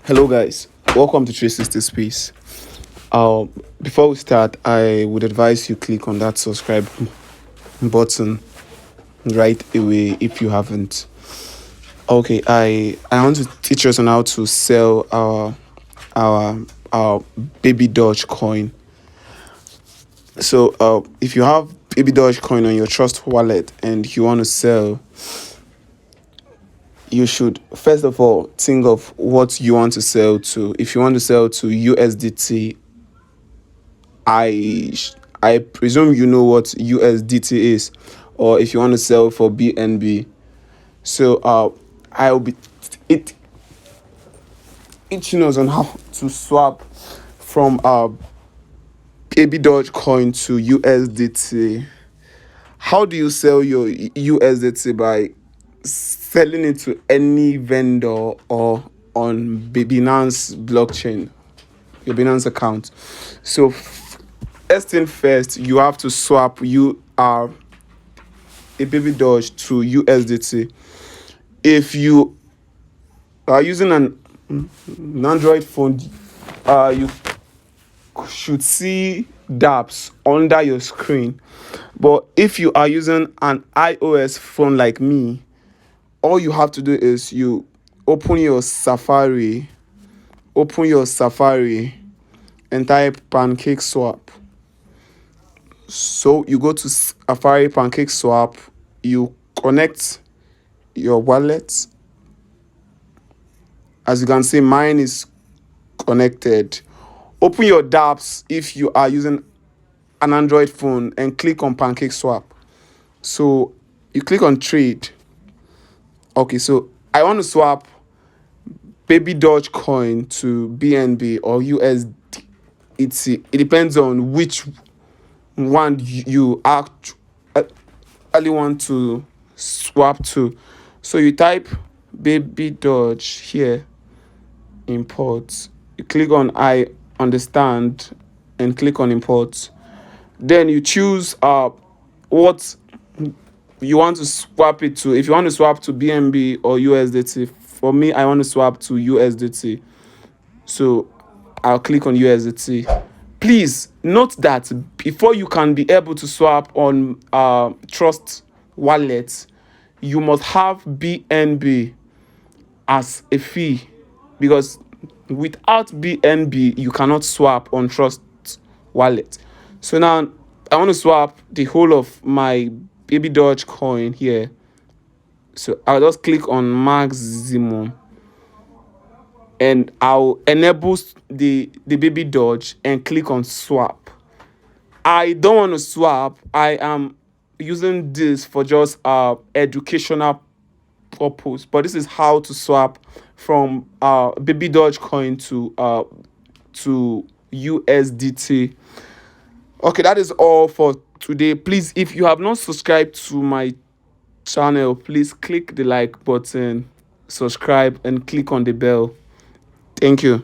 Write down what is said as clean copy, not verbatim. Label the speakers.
Speaker 1: Hello guys, welcome to 360 Space. Before we start, I would advise you click on that subscribe button right away if you haven't. Okay, I want to teach us on how to sell our BabyDoge coin. So if you have BabyDoge coin on your trust wallet and you want to sell, you should first of all think of what you want to sell to. If you want to sell to USDT, I presume you know what USDT is, or if you want to sell for BNB. So I'll be teaching us on how to swap from BabyDoge coin to USDT. How do you sell your USDT? By selling it to any vendor or on Binance blockchain, your Binance account. So first thing first, you have to swap a BabyDoge to USDT. If you are using an Android phone, you should see dApps under your screen. But if you are using an iOS phone like me, all you have to do is you open your Safari and type PancakeSwap. So you go to Safari PancakeSwap, you connect your wallet. As you can see, mine is connected. Open your dApps if you are using an Android phone and click on PancakeSwap. So you click on trade. Okay, so I want to swap BabyDoge coin to BNB or USDT. It depends on which one you actually want to swap to. So you type BabyDoge here, import. You click on I understand and click on import. Then you choose what you want to swap it to. If you want to swap to BNB or USDT, for me, I want to swap to USDT. So I'll click on USDT. Please note that before you can be able to swap on Trust Wallet, you must have BNB as a fee, because without BNB, you cannot swap on Trust Wallet. So now I want to swap the whole of my BabyDoge coin here. So I'll just click on maximum and I'll enable the BabyDoge and click on swap. I don't want to swap. I am using this for just educational purpose, but this is how to swap from BabyDoge coin to USDT. Okay, that is all for today. Please, if you have not subscribed to my channel, please click the like button, subscribe, and click on the bell. Thank you.